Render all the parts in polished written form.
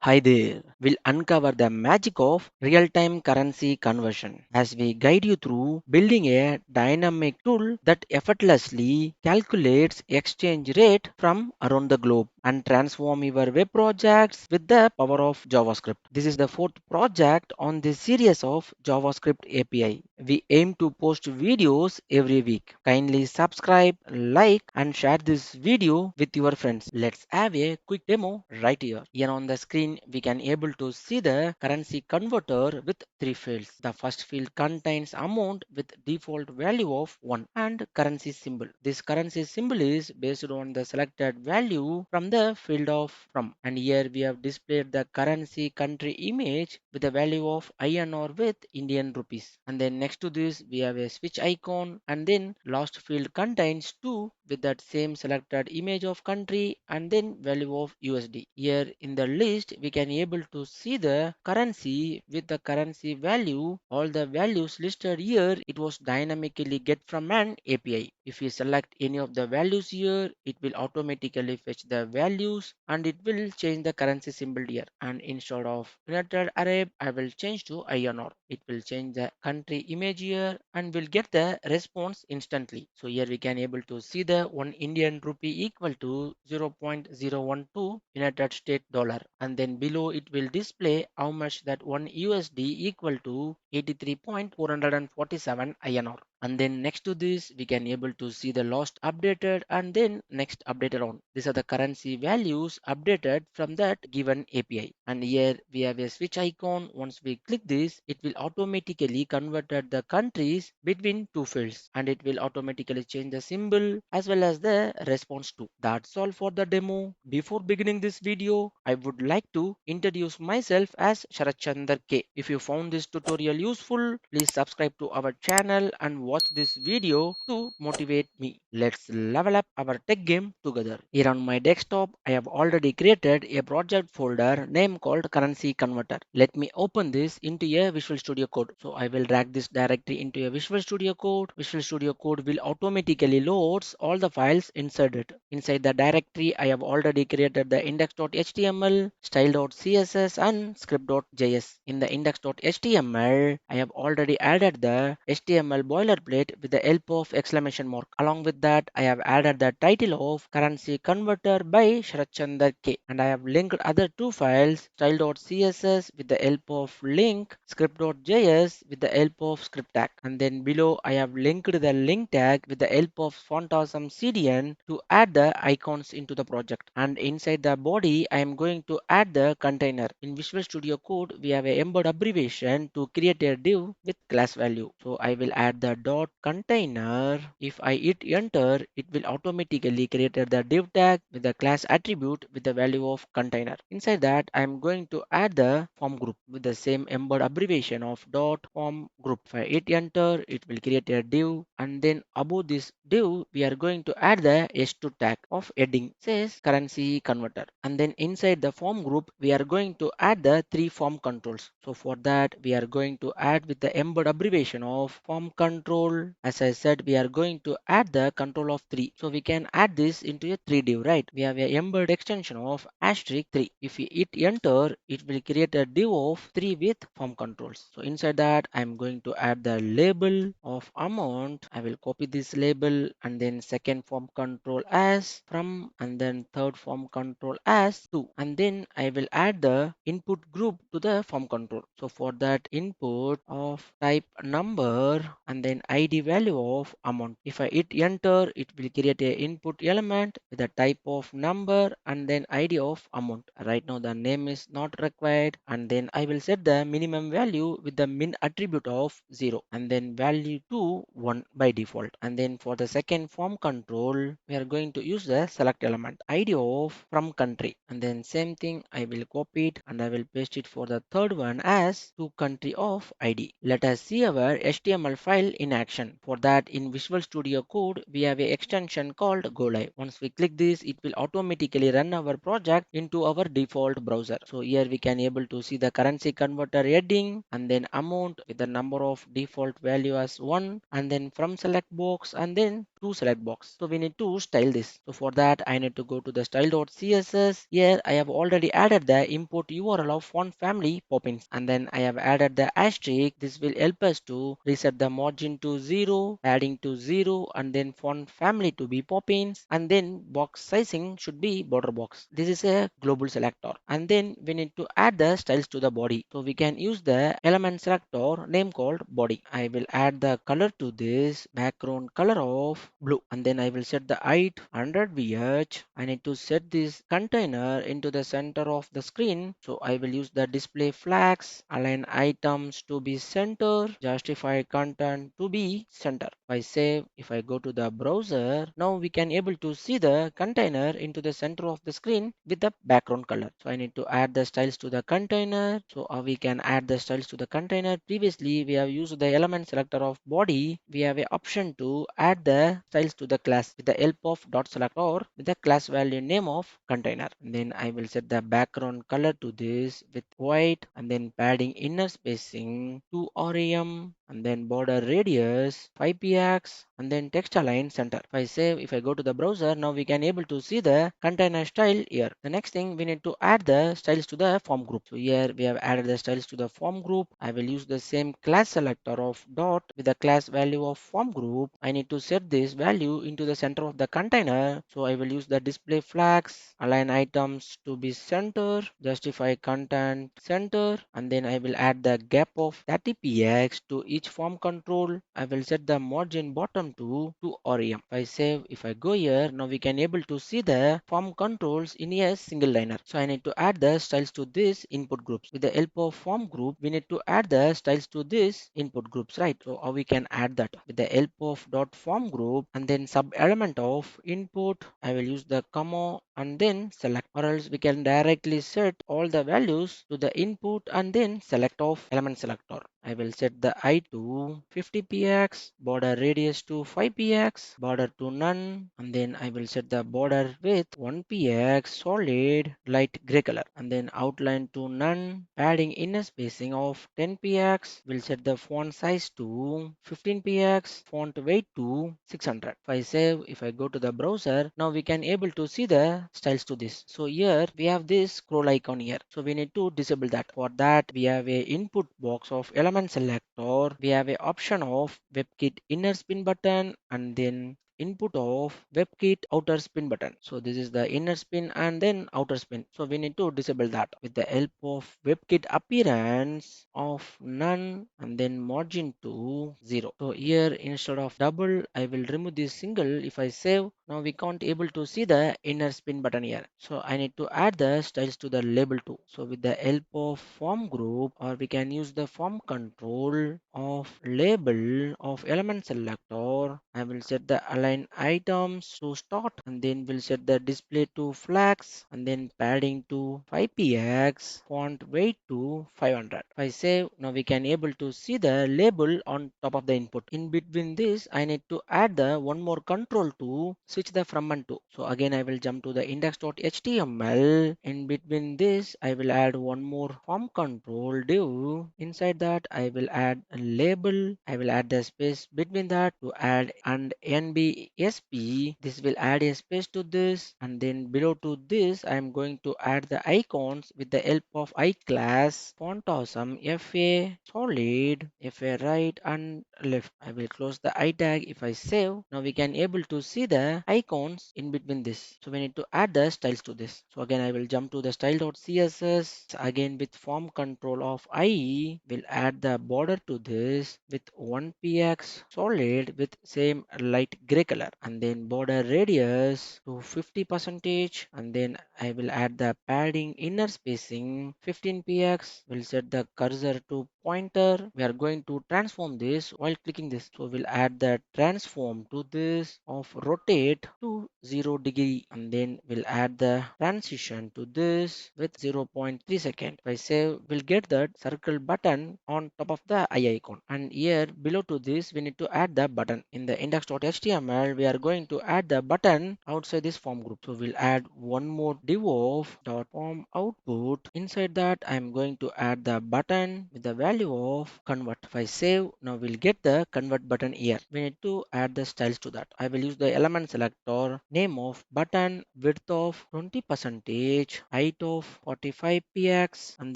Hi there. We'll uncover the magic of real-time currency conversion as we guide you through building a dynamic tool that effortlessly calculates exchange rate from around the globe and transform your web projects with the power of JavaScript. This is the fourth project on this series of JavaScript API. We aim to post videos every week. Kindly subscribe, like and share this video with your friends. Let's have a quick demo right here. Here on the screen we can able to see the currency converter with three fields. The first field contains amount with default value of 1 and currency symbol. This currency symbol is based on the selected value from the field of from, and here we have displayed the currency country image with the value of INR with Indian rupees. And then next to this we have a switch icon, and then last field contains 2 with that same selected image of country and then value of USD. Here in the list we can able to see the currency with the currency value. All the values listed here it was dynamically get from an API. If we select any of the values here, it will automatically fetch the values and it will change the currency symbol here. And instead of United Arab, I will change to INR. It will change the country image here and will get the response instantly. So here we can able to see the 1 Indian rupee equal to 0.012 United States dollar, and then below it will display how much that 1 USD equal to 83.447 INR. And then next to this we can able to see the last updated and then next updated on. These are the currency values updated from that given API. And here we have a switch icon. Once we click this, it will automatically converted the countries between two fields, and it will automatically change the symbol as well as the response to. That's all for the demo. Before beginning this video, I would like to introduce myself as Sharat Chandar K. If you found this tutorial useful, please subscribe to our channel and watch this video to motivate me. Let's level up our tech game together. Here on my desktop, I have already created a project folder name called currency converter. Let me open this into a Visual Studio Code. So I will drag this directly into a Visual Studio Code. Visual Studio Code will automatically loads all the files inside it. Inside the directory, I have already created the index.html, style.css and script.js. In the index.html, I have already added the HTML boilerplate with the help of exclamation mark. Along with that, I have added the title of currency converter by Sharat Chandar K, and I have linked other two files, style.css with the help of link, script.js with the help of script tag. And then below I have linked the link tag with the help of font awesome CDN to add the icons into the project. And inside the body I am going to add the container. In Visual Studio Code we have a embed abbreviation to create a div with class value. So I will add the dot container. If I hit enter, it will automatically create the div tag with the class attribute with the value of container. Inside that I am going to add the form group with the same embed abbreviation of dot form group. If I hit enter, it will create a div, and then above this div we are going to add the h2 tag of heading says currency converter. And then inside the form group we are going to add the three form controls. So for that we are going to add with the embed abbreviation of form control. As I said, we are going to add the control of 3. So we can add this into a 3 div, right? We have a embed extension of asterisk 3. If we hit enter, it will create a div of 3 with form controls. So inside that I am going to add the label of amount. I will copy this label, and then second form control as from, and then third form control as to, and then I will add the input group to the form control. So for that input of type number and then ID value of amount. If I hit enter, it will create a input element with the type of number and then ID of amount. Right now the name is not required, and then I will set the minimum value with the min attribute of 0 and then value to 1 by default. And then for the second form control we are going to use the select element ID of from country, and then same thing I will copy it and I will paste it for the third one as to country of ID. Let us see our HTML file in action. For that, in Visual Studio Code, we have a extension called Go Live. Once we click this, it will automatically run our project into our default browser. So here we can able to see the currency converter heading and then amount with the number of default value as 1 and then from select box and then to select box. So we need to style this. So for that, I need to go to the style.css. Here I have already added the import URL of font family Poppins, and then I have added the asterisk. This will help us to reset the margin to 0, adding to 0, and then font family to be Poppins, and then box sizing should be border box. This is a global selector, and then we need to add the styles to the body. So we can use the element selector name called body. I will add the color to this background color of blue, and then I will set the height 100 VH. I need to set this container into the center of the screen. So I will use the display flags, align items to be center, justify content to be center. If I save, if I go to the browser, now we can able to see the container into the center of the screen with the background color. So I need to add the styles to the container. So we can add the styles to the container. Previously we have used the element selector of body. We have a option to add the styles to the class with the help of dot selector with the class value name of container. And then I will set the background color to this with white and then padding inner spacing to rem and then border radius 5px and then text align center. If I save, if I go to the browser, now we can able to see the container style here. The next thing we need to add the styles to the form group. So here we have added the styles to the form group. I will use the same class selector of dot with the class value of form group. I need to set this value into the center of the container. So I will use the display flags, align items to be center, justify content center, and then I will add the gap of 30px to each form control. I will set the margin bottom to rem. If I save, if I go here, now we can able to see the form controls in a single liner. So I need to add the styles to this input groups. With the help of form group, we need to add the styles to this input groups, right? So how we can add that with the help of dot form group and then sub element of input. I will use the comma and then select, or else we can directly set all the values to the input and then select of element selector. I will set the height to 50px, border radius to 5px, border to none, and then I will set the border width 1px solid light gray color, and then outline to none, padding inner spacing of 10px. Will set the font size to 15px, font weight to 600. If I save, if I go to the browser, now we can able to see the styles to this. So here we have this scroll icon here. So we need to disable that. For that, we have a input box of element selector. We have a option of WebKit inner spin button and then input of WebKit outer spin button. So this is the inner spin and then outer spin. So we need to disable that with the help of WebKit appearance of none and then margin to 0. So here instead of double, I will remove this single. If I save, now we can't able to see the inner spin button here. So I need to add the styles to the label too. So with the help of form group, or we can use the form control of label of element selector. I will set the align items to start and then we'll set the display to flags and then padding to 5px, font weight to 500. If I save, now we can able to see the label on top of the input. In between this, I need to add the one more control to switch the from and to. So again, I will jump to the index.html. In between this, I will add one more form control div. Inside that, I will add a label. I will add the space between that to add and nbsp. This will add a space to this, and then below to this, I am going to add the icons with the help of iClass, font awesome, fa solid, fa right and left. I will close the I tag. If I save, now we can able to see the icons in between this. So we need to add the styles to this. So again, I will jump to the style.css. Again, with form control of I will add the border to this with 1px solid with same light gray color, and then border radius to 50 percentage, and then I will add the padding inner spacing 15px. We'll set the cursor to pointer. We are going to transform this while clicking this. So we'll add the transform to this of rotate rotate to 0 degree, and then we'll add the transition to this with 0.3 second. If I save, we'll get that circle button on top of the eye icon. And here below to this, we need to add the button. In the index.html, we are going to add the button outside this form group. So we'll add one more div of dot form output. Inside that, I'm going to add the button with the value of convert. If I save, now we'll get the convert button here. We need to add the styles to that. I will use the element selector, name of button, width of 20%, height of 45 px, and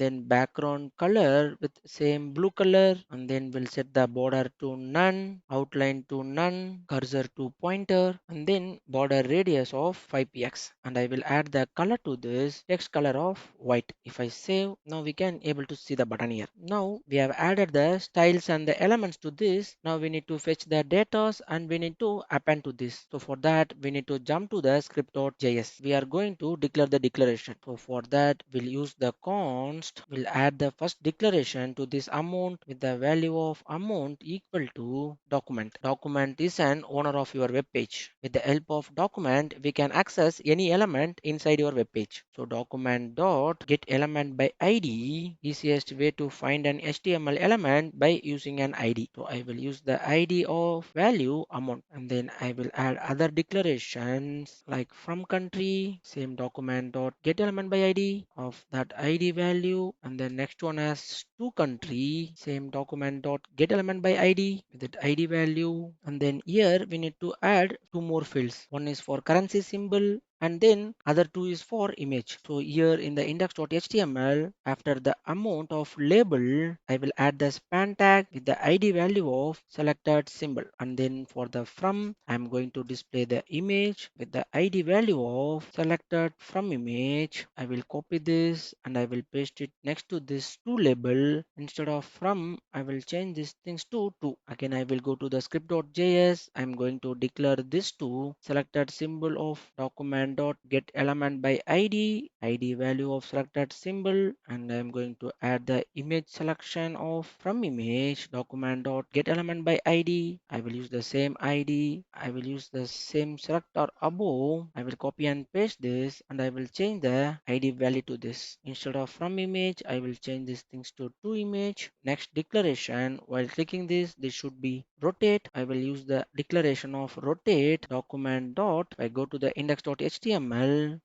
then background color with same blue color, and then we'll set the border to none, outline to none, cursor to pointer, and then border radius of 5 px, and I will add the color to this text color of white. If I save, now we can able to see the button here. Now we have added the styles and the elements to this. Now we need to fetch the data and we need to append to this. So for that we need to jump to the script.js. We are going to declare the declaration. So for that we'll use the const. We'll add the first declaration to this amount with the value of amount equal to document. Document is an owner of your web page. With the help of document, we can access any element inside your web page. So document dot get element by ID, easiest way to find an HTML element by using an ID. So I will use the ID of value amount, and then I will add other declarations like from country, same document dot get element by ID of that ID value, and then next one has to country, same document dot get element by ID with that ID value, and then here we need to add two more fields. One is for currency symbol, and then other two is for image. So here in the index.html, after the amount of label, I will add the span tag with the ID value of selected symbol, and then for the from, I'm going to display the image with the ID value of selected from image. I will copy this and I will paste it next to this to label. Instead of from, I will change these things to. Again, I will go to the script.js. I'm going to declare this to selected symbol of document dot get element by ID value of selected symbol, and I'm going to add the image selection of from image document dot get element by ID. I will use the same ID. I will use the same selector above. I will copy and paste this, and I will change the ID value to this. Instead of from image, I will change these things to image. Next declaration, while clicking this should be rotate. I will use the declaration of rotate document dot. I go to the index.html.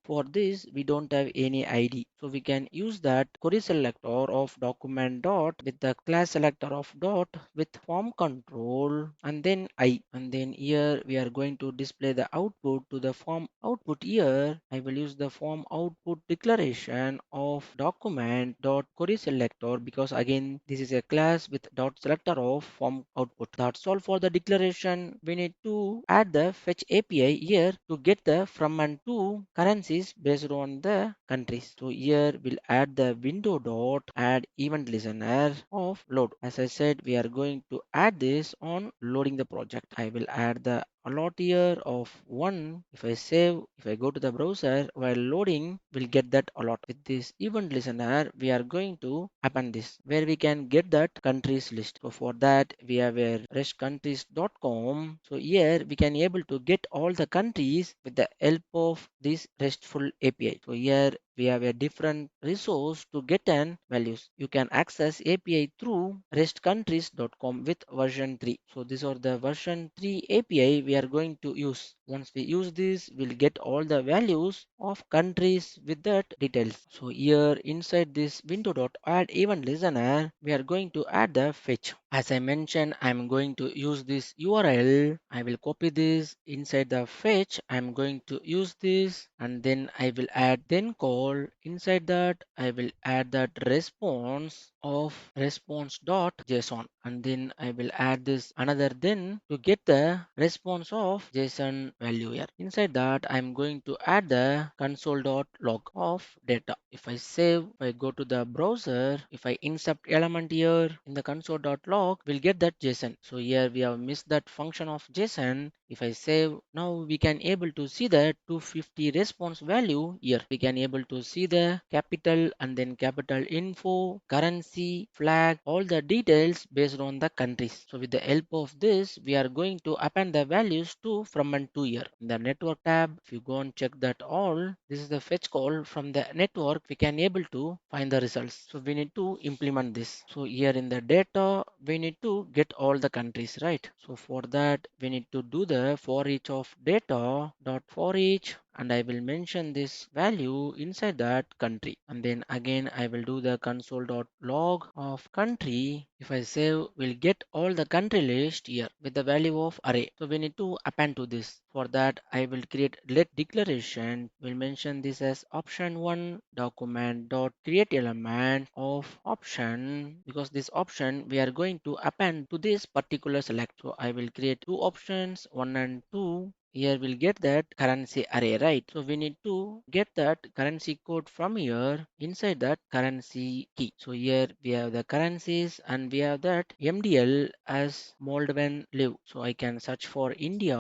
For this we don't have any ID, so we can use that query selector of document dot with the class selector of dot with form control, and then I, and then here we are going to display the output to the form output. Here I will use the form output declaration of document dot query selector, because again this is a class with dot selector of form output. That's all for the declaration. We need to add the fetch API here to get the from and to currencies based on the countries. So here we'll add the window dot add event listener of load. As I said, we are going to add this on loading the project. I will add the allot here of 1. If I save, if I go to the browser while loading, we'll get that allot. With this event listener, we are going to append this where we can get that countries list. So for that we have a restcountries.com. So here we can able to get all the countries with the help of this RESTful API. So here we have a different resource to get an values. You can access API through restcountries.com with version 3. So these are the version 3 API we are going to use. Once we use this, we'll get all the values of countries with that details. So here inside this window dot add event listener, we are going to add the fetch. As I mentioned, I'm going to use this URL. I will copy this inside the fetch. I'm going to use this, and then I will add then call. Inside that I will add that response of response.json, and then I will add this another then to get the response of JSON value here. Inside that I'm going to add the console.log of data. If I save, if I go to the browser, if I insert element here in the console.log, we'll get that JSON. So here we have missed that function of JSON. If I save, now we can able to see the 250 response value here. We can able to see the capital and then capital info, currency, flag, all the details based on the countries. So with the help of this, we are going to append the values to from and to here. In the network tab, if you go and check that all, this is the fetch call from the network. We can able to find the results. So we need to implement this. So here in the data, we need to get all the countries, right? So for that, we need to do the for each of data dot for each, and I will mention this value inside that country, and then again I will do the console.log of country. If I save, we'll get all the country list here with the value of array. So we need to append to this. For that, I will create let declaration. We'll mention this as option 1 document dot create element of option, because this option we are going to append to this particular select. So I will create two options, 1 and 2. Here we'll get that currency array, right? So we need to get that currency code from here inside that currency key. So here we have the currencies and we have that MDL as Moldovan live. So I can search for India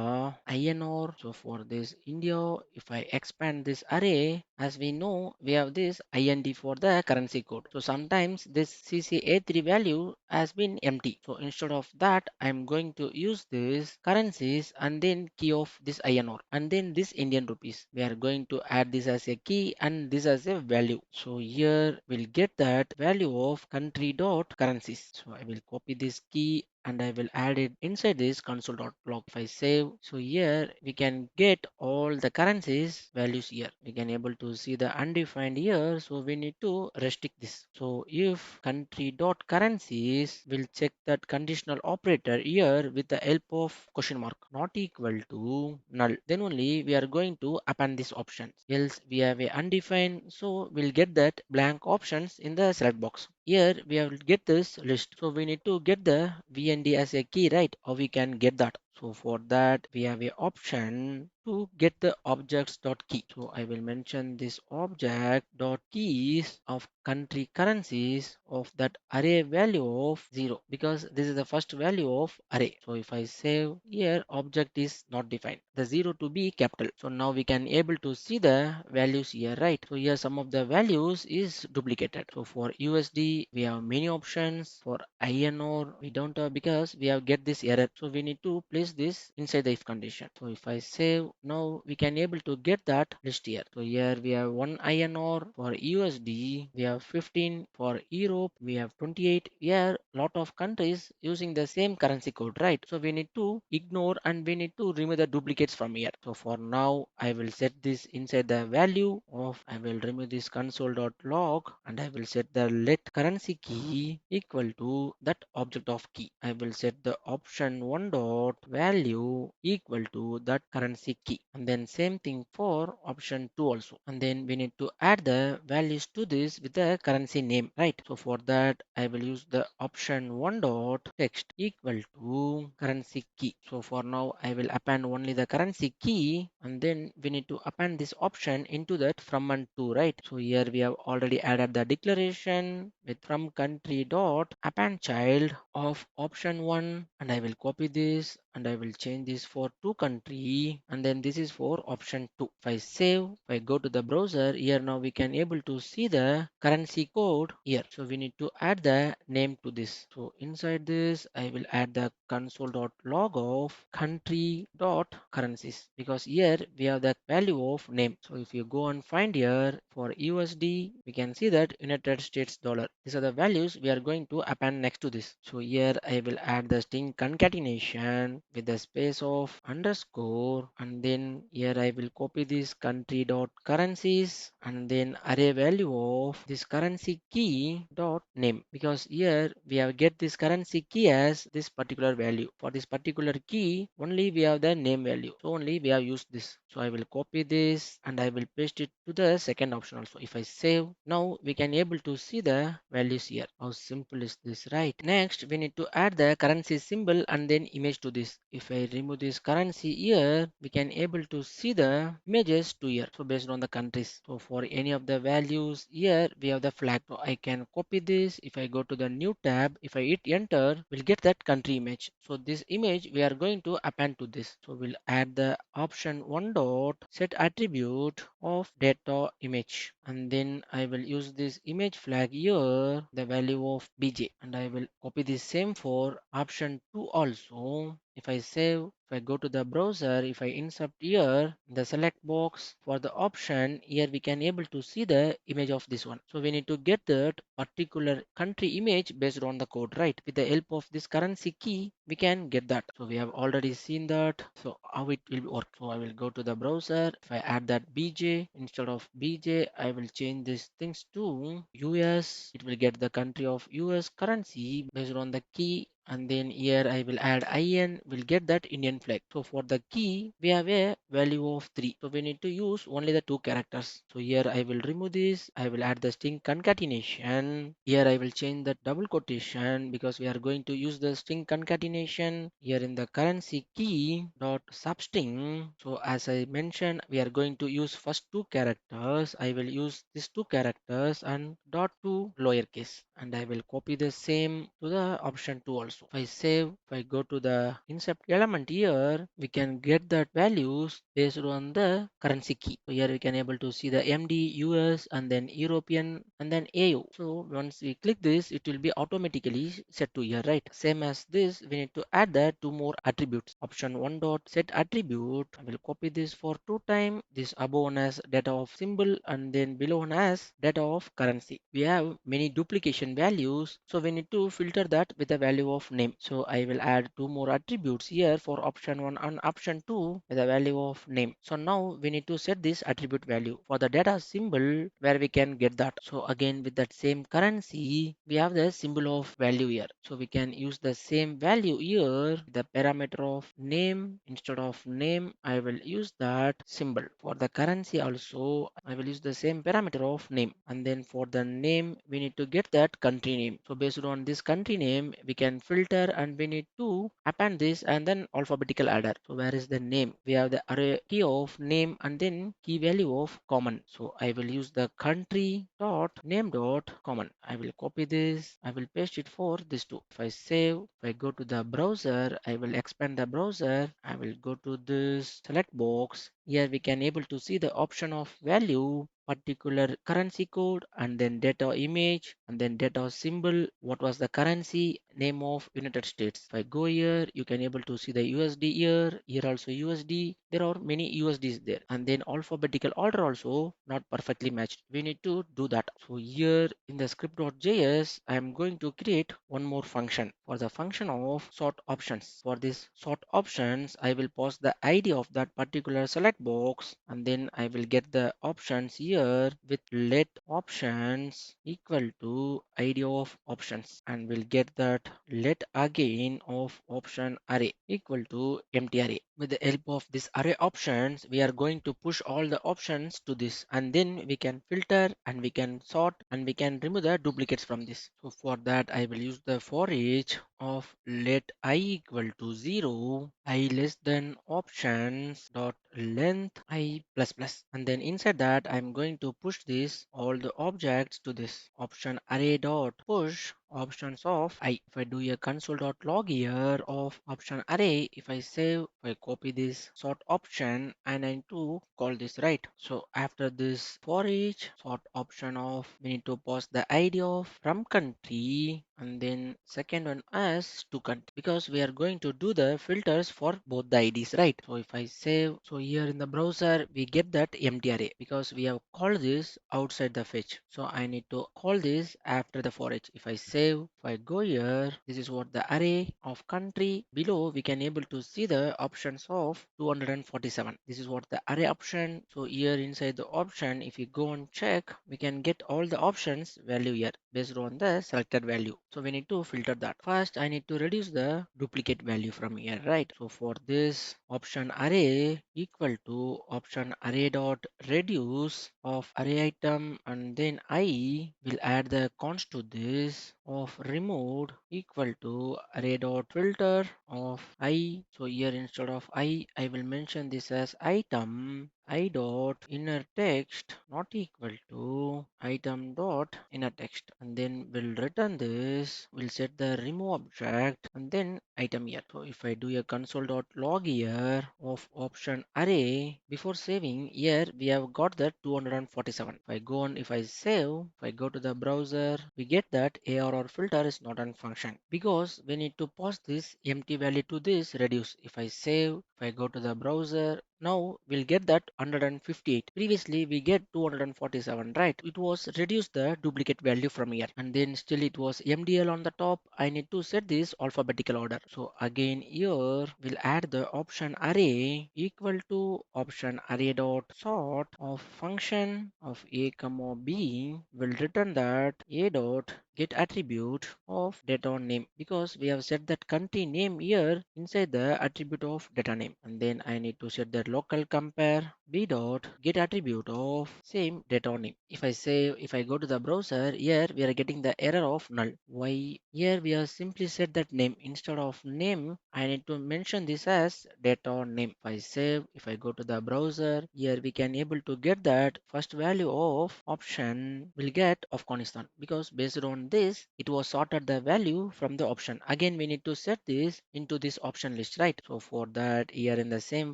INR. So for this India, if I expand this array, as we know, we have this IND for the currency code. So sometimes this CCA3 value has been empty. So instead of that, I'm going to use this currencies and then key of this INR and then this Indian rupees. We are going to add this as a key and this as a value. So here we'll get that value of country dot currencies. So I will copy this key and I will add it inside this console.log. If I save, so here we can get all the currencies values here. We can able to see the undefined here. So we need to restrict this. So if country dot currencies will check that conditional operator here with the help of question mark not equal to null, then only we are going to append this option. Else we have a undefined, so we'll get that blank options in the select box. Here we have to get this list. So we need to get the VND as a key, right? Or we can get that. So for that we have a option to get the objects dot key. So I will mention this object dot keys of country currencies of that array value of 0, because this is the first value of array. So if I save, here object is not defined, the 0 to be capital. So now we can able to see the values here, right? So here some of the values is duplicated. So for USD we have many options. For INR we don't have, because we have get this error. So we need to place this inside the if condition. So if I save, now we can able to get that list here. So here we have 1 INR. For USD we have 15. For Europe we have 28. Here lot of countries using the same currency code, right? So we need to ignore and we need to remove the duplicates from here. So for now I will set this inside the value of, I will remove this console.log and I will set the let currency key equal to that object of key. I will set the option 1 dot value equal to that currency key, and then same thing for option 2 also, and then we need to add the values to this with the currency name, right? So for that I will use the option 1 dot text equal to currency key. So for now I will append only the currency key, and then we need to append this option into that from and to, right? So here we have already added the declaration with from country dot append child of option 1, and I will copy this and I will change this for to country, and then this is for option 2. If I save, if I go to the browser, here now we can able to see the currency code here. So we need to add the name to this. So inside this I will add the console.log of country dot currencies, because here we have the value of name. So if you go and find here for USD, we can see that United States dollar. These are the values we are going to append next to this. So here I will add the string concatenation with the space of underscore, and then here I will copy this country dot currencies and then array value of this currency key dot name, because here we have get this currency key as this particular value. For this particular key only we have the name value, so only we have used this. So I will copy this and I will paste it to the second option also. If I save, now we can able to see the values here. How simple is this, right? Next we need to add the currency symbol and then image to this. if I remove this currency here, we can able to see the images to here. So based on the countries. So for any of the values here, we have the flag. So I can copy this. If I go to the new tab, if I hit enter, we'll get that country image. So this image we are going to append to this. So we'll add the option one dot set attribute of data image, and then I will use this image flag here, the value of bj, and I will copy the same for option 2 also. If I save, if I go to the browser, if I insert here the select box for the option, here we can able to see the image of this one. So we need to get that particular country image based on the code, right? With the help of this currency key, we can get that. So we have already seen that. So how it will work. So I will go to the browser. If I add that bj, instead of bj, I will change these things to US. It will get the country of US currency based on the key, and then here I will add IN, will get that Indian flag. So for the key we have a value of 3, so we need to use only the 2 characters. So here I will remove this, I will add the string concatenation. Here I will change the double quotation because we are going to use the string concatenation here in the currency key dot substring. So as I mentioned, we are going to use first 2 characters. I will use these 2 characters and dot to lowercase, and I will copy the same to the option 2 also. If I save, if I go to the insert element here, we can get that values based on the currency key. So here we can able to see the MD, US, and then European, and then AU. So once we click this, it will be automatically set to here, right? Same as this, we need to add that 2 more attributes. Option 1 dot set attribute. I will copy this for 2 times. This above one as data of symbol, and then below one as data of currency. We have many duplication values, so we need to filter that with the value of name. So I will add 2 more attributes here for option 1 and option 2 with the value of name. So now we need to set this attribute value for the data symbol where we can get that. So again with that same currency, we have the symbol of value here. So we can use the same value here, the parameter of name. Instead of name, I will use that symbol. For the currency also, I will use the same parameter of name, and then for the name we need to get that country name. So based on this country name, we can filter, and we need to append this and then alphabetical adder. So where is the name? We have the array key of name and then key value of common. So I will use the country dot name dot common. I will copy this, I will paste it for this two. If I save, if I go to the browser, I will expand the browser, I will go to this select box. Here we can able to see the option of value, particular currency code, and then data image, and then data symbol, what was the currency, name of United States. If I go here, you can able to see the USD here, here also USD. There are many USDs there, and then alphabetical order also not perfectly matched. We need to do that. So here in the script.js, I am going to create one more function for the function of sort options. For this sort options, I will pass the ID of that particular select box, and then I will get the options here with let options equal to ID of options, and we'll get that let again of option array equal to empty array. With the help of this array options, we are going to push all the options to this, and then we can filter, and we can sort, and we can remove the duplicates from this. So for that, I will use the for each of let I equal to 0, I less than options dot length I plus plus, and then inside that I'm going to push this all the objects to this option array dot push options of I. If I do a console.log here of option array, if I save, if I copy this sort option, and I need to call this, right? So after this for each sort option of, we need to pass the ID of from country, and then second one as to country, because we are going to do the filters for both the IDs, right? So if I save, so here in the browser we get that empty array because we have called this outside the fetch. So I need to call this after the for each. If I save, if I go here, this is what the array of country. Below we can able to see the options of 247. This is what the array option. So here inside the option, if you go and check, we can get all the options value here based on the selected value. So we need to filter that. First, I need to reduce the duplicate value from here, right? So for this, option array equal to option array dot reduce of array item, and then I will add the const to this of removed equal to array dot filter of I. So here instead of I will mention this as item I dot inner text not equal to item dot inner text, and then we'll return this. We'll set the remove object and then item here. So if I do a console dot log here of option array before saving, here we have got that 247. If I go on, if I save, if I go to the browser, we get that ARR filter is not on function because we need to pass this empty value to this reduce. If I save, if I go to the browser, now we'll get that 158. Previously we get 247, right? It was reduced the duplicate value from here, and then still it was MDL on the top. I need to set this alphabetical order. So again here we'll add the option array equal to option array dot sort of function of a comma b will return that a dot get attribute of data name, because we have set that country name here inside the attribute of data name, and then I need to set that local compare b dot get attribute of same data name. If I say, if I go to the browser, here we are getting the error of null. Why? Here we have simply set that name instead of name. I need to mention this as data name. If I save, if I go to the browser, here we can able to get that first value of option will get Afghanistan, because based on this it was sorted the value from the option. Again we need to set this into this option list, right? So for that, here in the same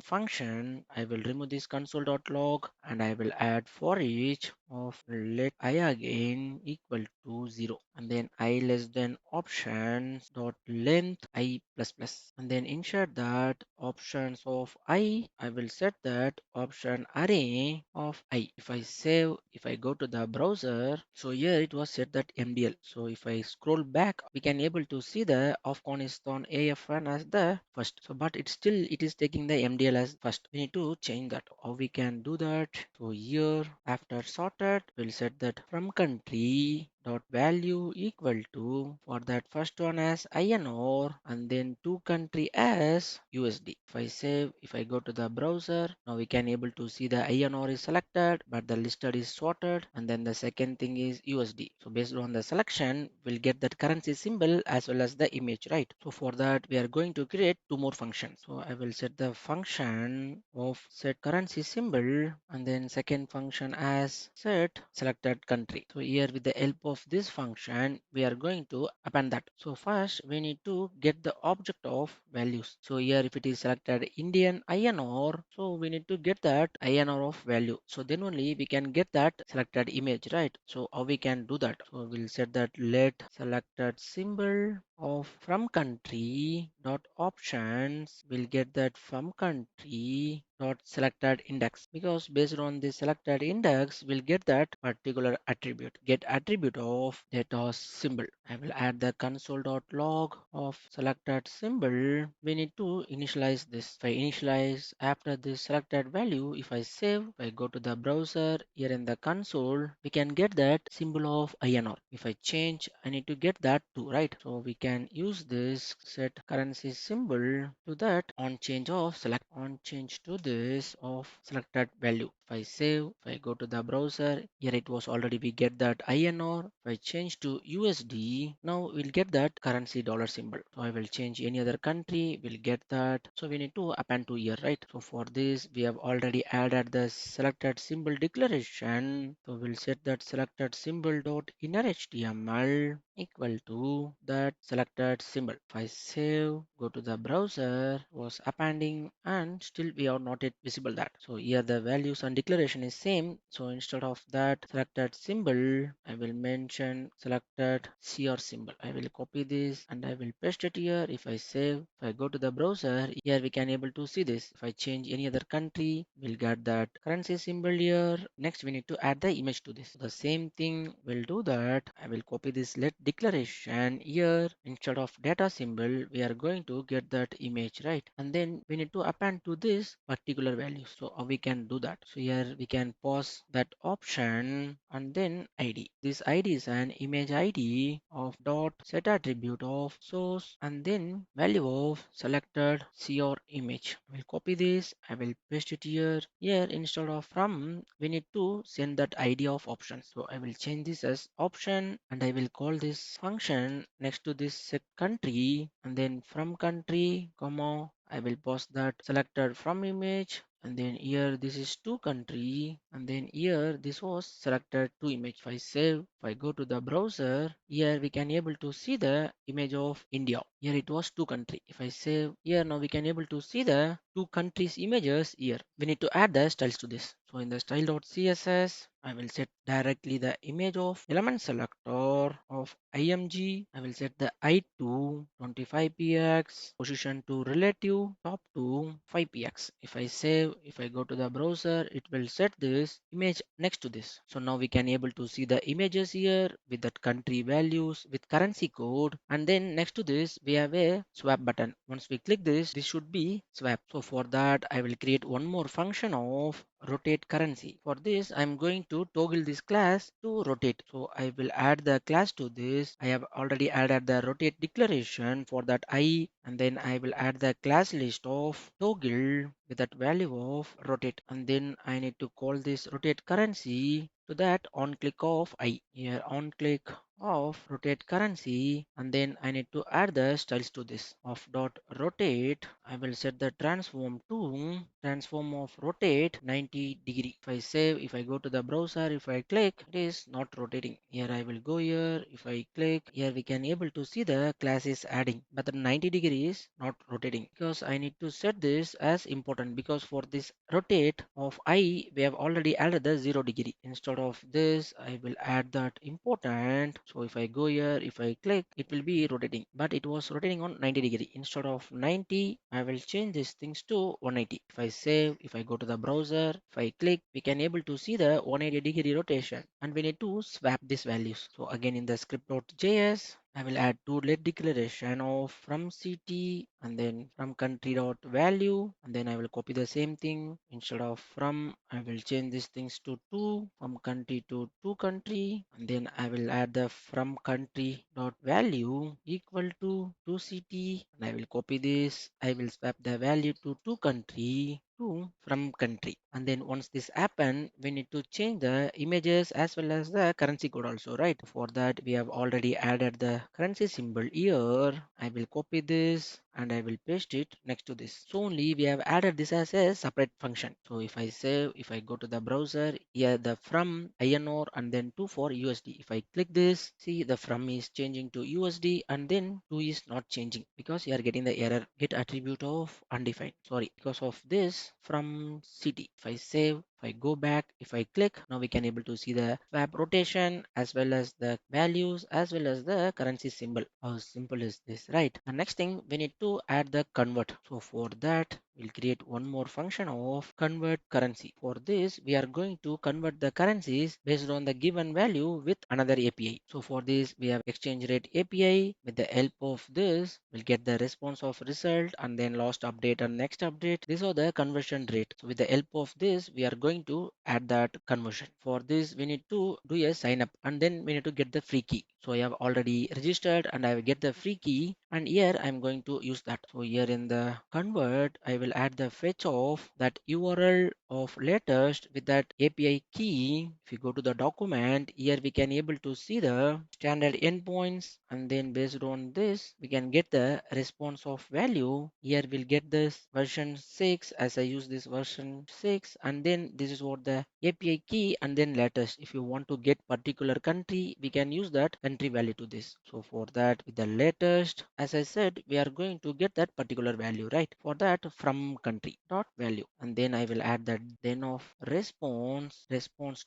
function I will remove this console.log and I will add for each of let I again equal to 0, and then I less than options dot length I plus plus, and then insert that options of I will set that option array of I. If I save, if I go to the browser, so here it was set that MDL. So if I scroll back, we can able to see the Afghanistan AFN as the first. So but it still it is taking the MDL as first. We need to change that. How we can do that? So here after sorted, we'll set that from country dot value equal to for that first one as INR and then to country as USD. If I save, if I go to the browser, now we can able to see the INR is selected but the listed is sorted, and then the second thing is USD. So based on the selection we'll get that currency symbol as well as the image, right? So for that we are going to create two more functions. So I will set the function of set currency symbol and then second function as set selected country. So here with the help of this function we are going to append that. So first we need to get the object of values. So here if it is selected Indian INR, so we need to get that INR of value. So then only we can get that selected image, right? So how we can do that? So we'll set that let selected symbol of from country dot options will get that from country dot selected index, because based on the selected index we'll get that particular attribute, get attribute of data symbol. I will add the console dot log of selected symbol. We need to initialize this. If I initialize after this selected value, if I save, if I go to the browser, here in the console we can get that symbol of INR. If I change, I need to get that too, right? So we can use this set currency symbol to that on change of select, on change to this of selected value. If I save, if I go to the browser, here it was already we get that INR. If I change to USD, now we'll get that currency dollar symbol. So I will change any other country, we'll get that. So we need to append to here, right? So for this we have already added the selected symbol declaration. So we'll set that selected symbol dot inner HTML equal to that selected symbol. If I save, go to the browser, was appending and still we are not yet visible that. So here the values and declaration is same. So instead of that selected symbol, I will mention selected CR symbol. I will copy this and I will paste it here. If I save, if I go to the browser, here we can able to see this. If I change any other country, we'll get that currency symbol here. Next we need to add the image to this. The same thing we'll do that. I will copy this let declaration here. Instead of data symbol we are going to get that image, right? And then we need to append to this particular value. So how we can do that? So here we can pause that option and then ID. This ID is an image ID of dot set attribute of source and then value of selected CR image. I will copy this. I will paste it here. Here instead of from, we need to send that ID of option. So I will change this as option and I will call this function next to this set country and then from country, comma, I will post that selected from image and then here this is to country and then here this was selected to image. If I save, if I go to the browser, here we can able to see the image of India. Here it was to country. If I save here, now we can able to see the two countries images here. We need to add the styles to this. So in the style.css, I will set directly the image of element selector of img. I will set the height to 25 px, position to relative, top to 5 px. If I save, if I go to the browser, it will set this image next to this. So now we can able to see the images here with that country values with currency code, and then next to this we have a swap button. Once we click this should be swap. So for that I will create one more function of rotate currency. For this I'm going to toggle this class to rotate. So I will add the class to this. I have already added the rotate declaration for that I, and then I will add the class list of toggle with that value of rotate, and then I need to call this rotate currency to that on click of I. Here on click of rotate currency, and then I need to add the styles to this of dot rotate. I will set the transform to transform of rotate 90 degree. If I save, if I go to the browser, if I click, it is not rotating. Here I will go here. If I click here, we can able to see the class is adding, but the 90 degree is not rotating because I need to set this as important, because for this rotate of I we have already added the 0 degree. Instead of this I will add that important. So if I go here, if I click, it will be rotating, but it was rotating on 90 degree. Instead of 90 I will change these things to 180. If I save, if I go to the browser, if I click, we can able to see the 180 degree rotation, and we need to swap these values. So again in the script.js I will add two let declaration of from city and then from country dot value, and then I will copy the same thing. Instead of from I will change these things to two, from country to country, and then I will add the from country dot value equal to city, and I will copy this. I will swap the value to country to from country, and then once this happen we need to change the images as well as the currency code also, right? For that we have already added the currency symbol here. I will copy this and I will paste it next to this. So only we have added this as a separate function. So if I save, if I go to the browser, here the from INR and then to for USD. If I click this, see the from is changing to USD and then to is not changing because you are getting the error get attribute of undefined. Sorry, because of this from city. If I save, if I go back, if I click, now we can able to see the swap rotation as well as the values as well as the currency symbol. How simple is this, right? The next thing we need to add the convert. So for that we'll create one more function of convert currency. For this we are going to convert the currencies based on the given value with another API. So for this we have exchange rate API. With the help of this we'll get the response of result and then last update and next update. These are the conversion rate. So with the help of this we are going to add that conversion. For this we need to do a sign up and then we need to get the free key. So I have already registered and I will get the free key, and here I'm going to use that. So here in the convert I will add the fetch of that URL of latest with that API key. If you go to the document, here we can able to see the standard endpoints, and then based on this we can get the response of value. Here we'll get this version 6 as I use this version 6, and then this is what the API key and then latest. If you want to get particular country, we can use that country value to this. So for that with the latest, as I said, we are going to get that particular value, right? For that from country dot value, and then I will add that then of response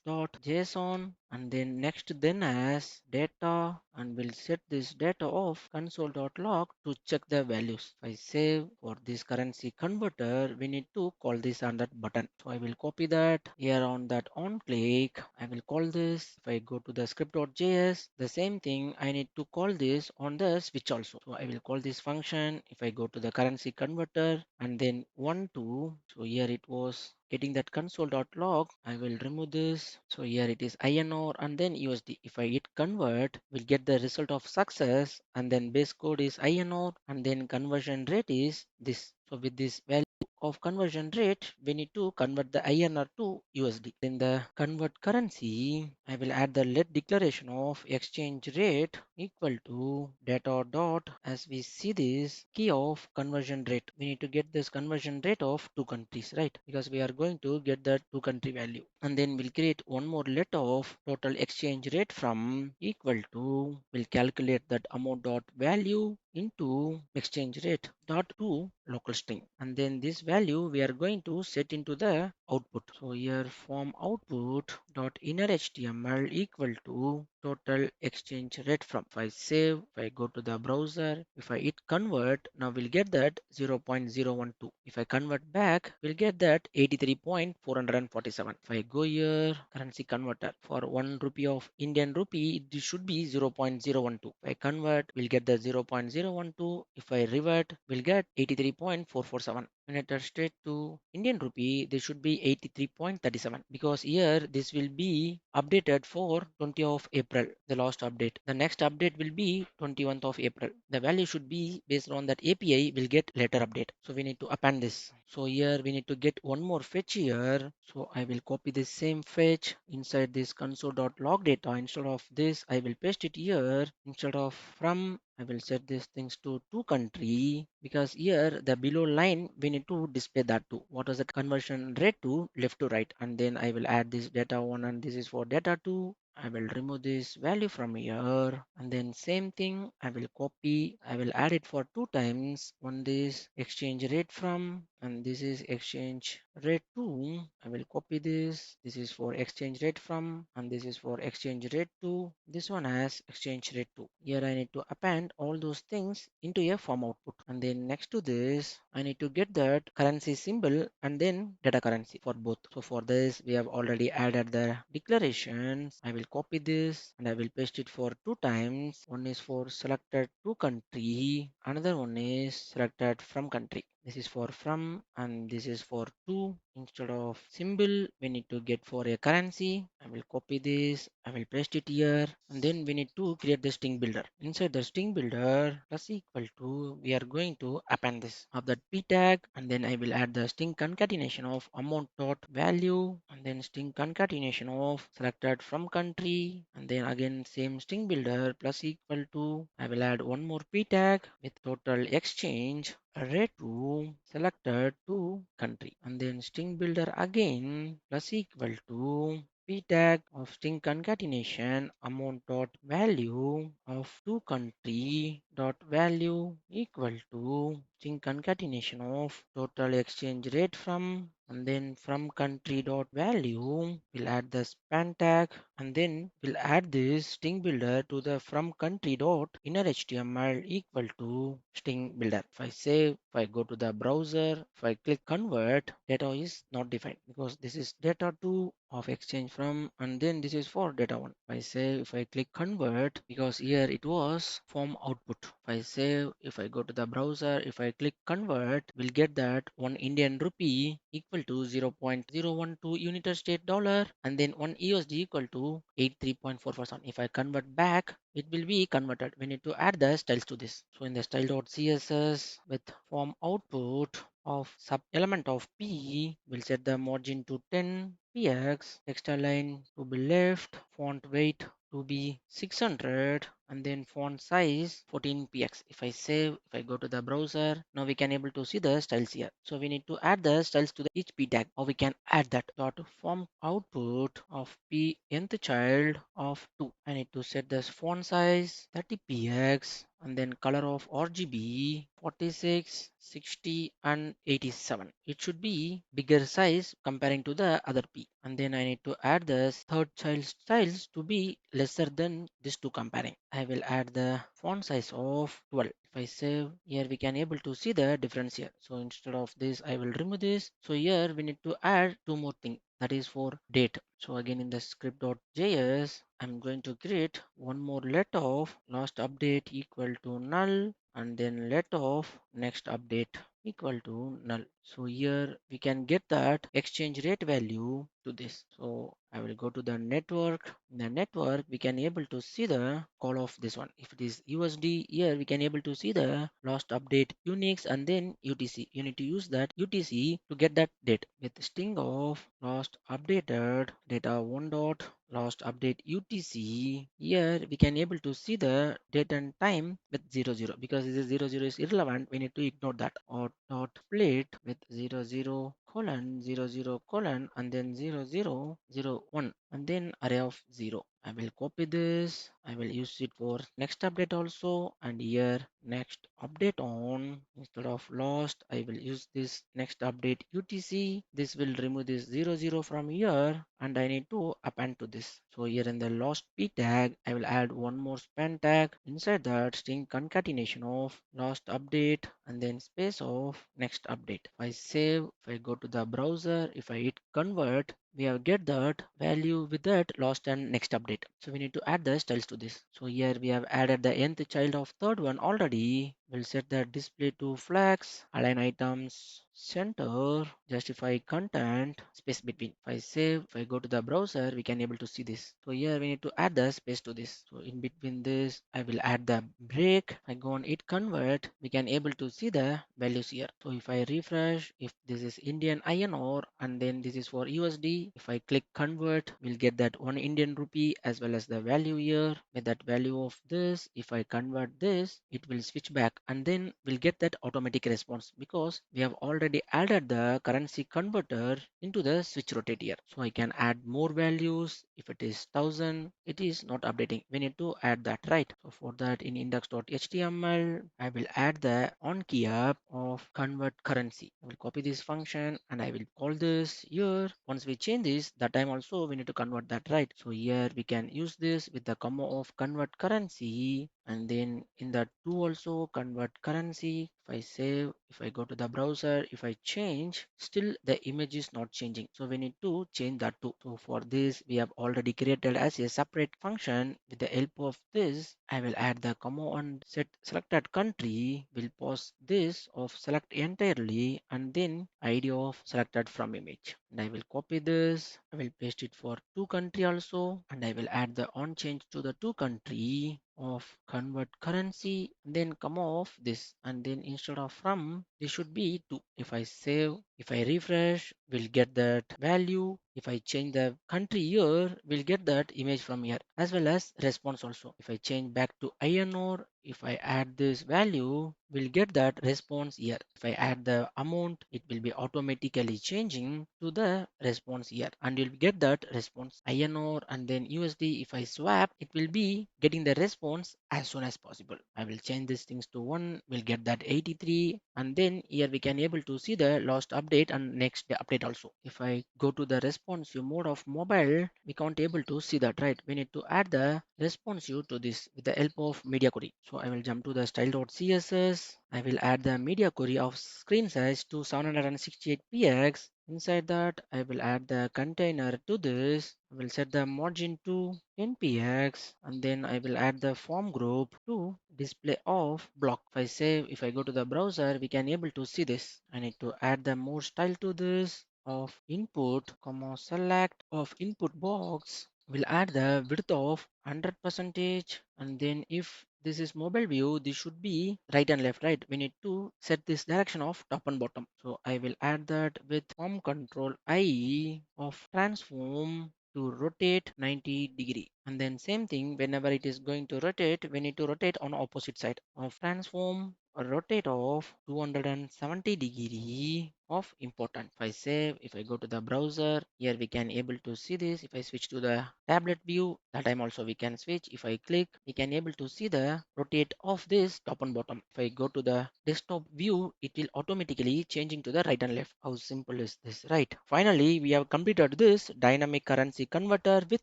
dot JSON and then next then as data, and we'll set this data of console.log to check the values. If I save for this currency converter, we need to call this on that button. So I will copy that here on that on click. I will call this. If I go to the script.js, the same thing I need to call this on the switch also. So I will call this function. If I go to the currency converter and then 1 2, so here it was getting that console.log. I will remove this. So here it is INR and then USD. If I hit convert, we'll get the result of success, and then base code is INR and then conversion rate is this. So with this value of conversion rate, we need to convert the INR to USD. In the convert currency, I will add the let declaration of exchange rate equal to data dot, as we see this key of conversion rate. We need to get this conversion rate of two countries, right? Because we are going to get the two country value. And then we'll create one more let of total exchange rate from equal to, we'll calculate that amount dot value into exchange rate dot to local string, and then this value we are going to set into the output. So here form output dot inner HTML equal to total exchange rate from. If I save, if I go to the browser, if I hit convert, now we'll get that 0.012. If I convert back, we'll get that 83.447. If I go here, currency converter for 1 rupee of Indian rupee, this should be 0.012. If I convert, we'll get the 0.012. If I revert, we'll get 83.447. When I straight to Indian rupee, this should be 83.37, because here this will be updated for 20th of April, the last update. The next update will be 21st of April. The value should be based on that API will get later update. So we need to append this. So here we need to get one more fetch here. So I will copy the same fetch inside this console.log data. Instead of this, I will paste it here. Instead of from, I will set these things to country, because here the below line we need to display that too. What is the conversion rate to left to right? And then I will add this data one, and this is for data two. I will remove this value from here, and then same thing I will copy. I will add it for two times. One this exchange rate from, and this is exchange rate to. I will copy this. This is for exchange rate from, and this is for exchange rate to. This one has exchange rate to. Here I need to append all those things into a form output, and then next to this I need to get that currency symbol and then data currency for both. So for this we have already added the declarations. I will copy this and I will paste it for two times. One is for selected to country, another one is selected from country. This is for from and this is for to. Instead of symbol, we need to get for a currency. I will copy this, I will paste it here, and then we need to create the string builder. Inside the string builder plus equal to, we are going to append this of that p tag, and then I will add the string concatenation of amount dot value, and then string concatenation of selected from country, and then again same string builder plus equal to, I will add one more p tag with total exchange array to selected to country, and then string builder again plus equal to p tag of string concatenation amount dot value of to country dot value equal to string concatenation of total exchange rate from, and then from country dot value we'll add the span tag, and then we'll add this string builder to the from country dot inner HTML equal to string builder. If I save, if I go to the browser, if I click convert, data is not defined because this is data 2 of exchange from, and then this is for data 1. If I save, if I click convert, because here it was form output. If I save, if I go to the browser, if I click convert, we'll get that 1 Indian rupee equal to 0.012 United States dollar, and then 1 USD equal to 83.447. If I convert back, it will be converted. We need to add the styles to this. So in the style.css with form output of sub element of p, we'll set the margin to 10 px, text align to be left, font weight to be 600, and then font size 14 px. If I save, if I go to the browser, now we can able to see the styles here. So we need to add the styles to the each p tag, or we can add that dot form output of p nth child of 2. I need to set the font size 30 px, and then color of RGB 46, 60 and 87. It should be bigger size comparing to the other P. And then I need to add the third child styles to be lesser than this two comparing. I will add the font size of 12. If I save, here we can able to see the difference here. So instead of this, I will remove this. So here we need to add two more things, that is for date. So again in the script.js, I'm going to create one more let of last update equal to null, and then let of next update equal to null. So here we can get that exchange rate value to this. So I will go to the network. In the network, we can able to see the call of this one. If it is USD, here we can able to see the last update Unix and then UTC. You need to use that UTC to get that date with string of last updated data one dot last update UTC. Here we can able to see the date and time with 00, because this is 00 is irrelevant. We need to ignore that, or dot split with 00 colon 00 colon and then 0001 and then array of 0. I will copy this. I will use it for next update also, and here next update on, instead of lost I will use this next update UTC. This will remove this 00 from here, and I need to append to this. So here in the last p tag, I will add one more span tag. Inside that, string concatenation of last update and then space of next update. If I save, if I go to the browser, if I hit convert, we have get that value with that last and next update. So we need to add the styles to this. So here we have added the nth child of third one already. We'll set the display to flags, align items, center, justify content, space between. If I save, if I go to the browser, we can able to see this. So here we need to add the space to this. So in between this, I will add the break. I go on it convert, we can able to see the values here. So if I refresh, if this is Indian INR and then this is for USD, if I click convert, we'll get that one Indian rupee as well as the value here. With that value of this, if I convert this, it will switch back, and then we'll get that automatic response because we have already added the currency converter into the switch rotate here. So I can add more values. If it is 1000, it is not updating. We need to add that, right? So for that, in index.html, I will add the on key up of convert currency. I will copy this function and I will call this here. Once we change this, that time also we need to convert that, right? So here we can use this with the comma of convert currency, and then in the to also convert currency. If I save, if I go to the browser, if I change, still the image is not changing. So we need to change that too. So for this, we have already created as a separate function. With the help of this, I will add the comma on set selected country. Will pause this of select entirely and then ID of selected from image. And I will copy this. I will paste it for to country also, and I will add the on change to the to country of convert currency, then come off this, and then instead of from, this should be to. If I save, if I refresh, we'll get that value. If I change the country here, we'll get that image from here as well as response also. If I change back to INR, if I add this value, we'll get that response here. If I add the amount, it will be automatically changing to the response here, and you'll get that response INR, and then USD. If I swap, it will be getting the response as soon as possible. I will change these things to 1, we'll get that 83, and then here we can able to see the last update and next update also. If I go to the responsive mode of mobile, we can't able to see that, right? We need to add the responsive to this with the help of media query. So I will jump to the style.css. I will add the media query of screen size to 768 px. Inside that, I will add the container to this. I will set the margin to 10 px, and then I will add the form group to display of block. If I save, if I go to the browser, we can able to see this. I need to add the more style to this of input, comma select of input box. We'll add the width of 100 percentage, and then if this is mobile view, this should be right and left, right? We need to set this direction of top and bottom. So I will add that with form control I of transform to rotate 90 degree. And then same thing, whenever it is going to rotate, we need to rotate on opposite side of transform rotate of 270 degree of important. If I save, if I go to the browser, here we can able to see this. If I switch to the tablet view, that time also we can switch. If I click, we can able to see the rotate of this top and bottom. If I go to the desktop view, it will automatically changing to the right and left. How simple is this, right? Finally, we have completed this dynamic currency converter with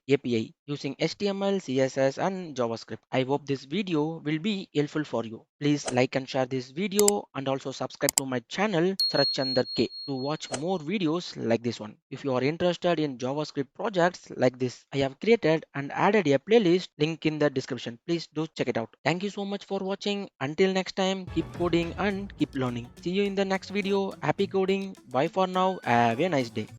API using HTML, CSS and JavaScript. I hope this video will be helpful for you. Please like and share this video and also subscribe to my channel Sarat Chandar K to watch more videos like this one. If you are interested in JavaScript projects like this, I have created and added a playlist link in the description. Please do check it out. Thank you so much for watching. Until next time, keep coding and keep learning. See you in the next video. Happy coding. Bye for now. Have a nice day.